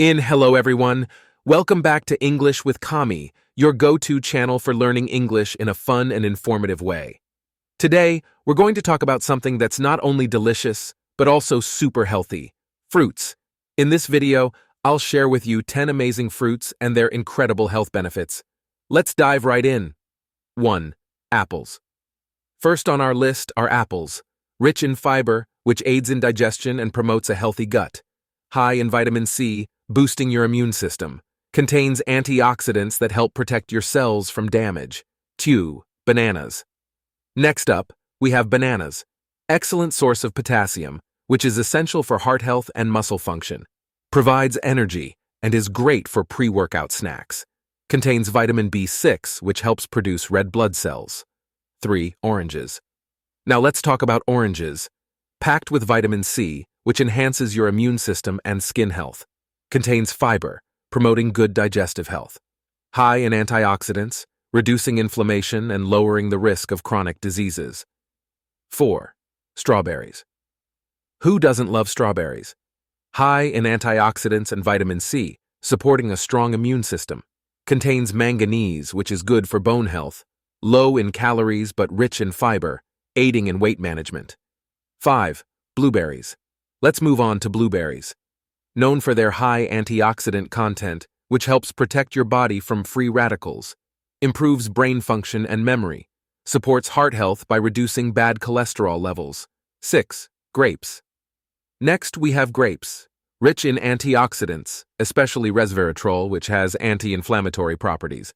Hello everyone. Welcome back to English with Kami, your go-to channel for learning English in a fun and informative way. Today, we're going to talk about something that's not only delicious, but also super healthy: fruits. In this video, I'll share with you 10 amazing fruits and their incredible health benefits. Let's dive right in. 1. Apples. First on our list are apples, rich in fiber, which aids in digestion and promotes a healthy gut. High in vitamin C, boosting your immune system. Contains antioxidants that help protect your cells from damage. 2. Bananas. Next up, we have bananas. Excellent source of potassium, which is essential for heart health and muscle function. Provides energy and is great for pre-workout snacks. Contains vitamin B6, which helps produce red blood cells. 3. Oranges. Now let's talk about oranges. Packed with vitamin C, which enhances your immune system and skin health. Contains fiber, promoting good digestive health. High in antioxidants, reducing inflammation and lowering the risk of chronic diseases. 4. Strawberries. Who doesn't love strawberries? High in antioxidants and vitamin C, supporting a strong immune system. Contains manganese, which is good for bone health. Low in calories but rich in fiber, aiding in weight management. 5. Blueberries. Let's move on to blueberries. Known for their high antioxidant content, which helps protect your body from free radicals, improves brain function and memory, supports heart health by reducing bad cholesterol levels. 6. Grapes. Next, we have grapes, rich in antioxidants, especially resveratrol, which has anti-inflammatory properties.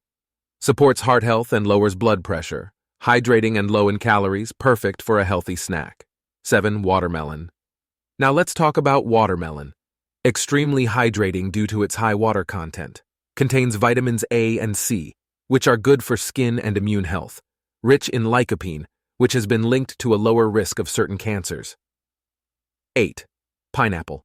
Supports heart health and lowers blood pressure, hydrating and low in calories, perfect for a healthy snack. 7. Watermelon. Now let's talk about watermelon. Extremely hydrating due to its high water content. Contains vitamins A and C, which are good for skin and immune health. Rich in lycopene, which has been linked to a lower risk of certain cancers. 8. Pineapple.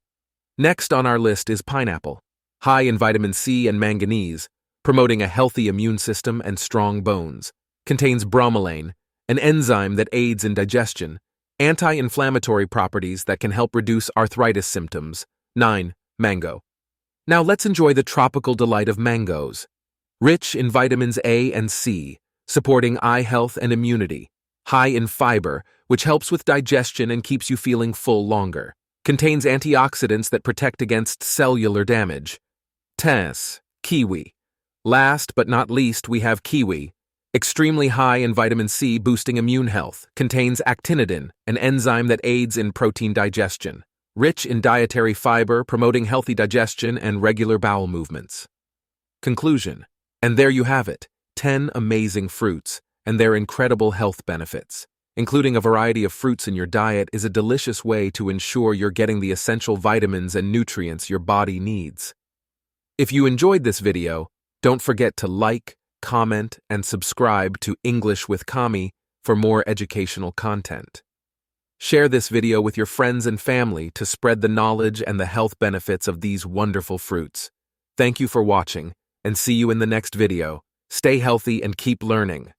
Next on our list is pineapple. High in vitamin C and manganese, promoting a healthy immune system and strong bones. Contains bromelain, an enzyme that aids in digestion. Anti-inflammatory properties that can help reduce arthritis symptoms. 9. Mango. Now let's enjoy the tropical delight of mangoes. Rich in vitamins A and C, supporting eye health and immunity. High in fiber, which helps with digestion and keeps you feeling full longer. Contains antioxidants that protect against cellular damage. 10. Kiwi. Last but not least, we have kiwi. Extremely high in vitamin C, boosting immune health. Contains actinidin, an enzyme that aids in protein digestion. Rich in dietary fiber, promoting healthy digestion and regular bowel movements. Conclusion. And there you have it, 10 amazing fruits and their incredible health benefits. Including a variety of fruits in your diet is a delicious way to ensure you're getting the essential vitamins and nutrients your body needs. If you enjoyed this video, don't forget to like, comment, and subscribe to English with Kami for more educational content. Share this video with your friends and family to spread the knowledge and the health benefits of these wonderful fruits. Thank you for watching, and see you in the next video. Stay healthy and keep learning.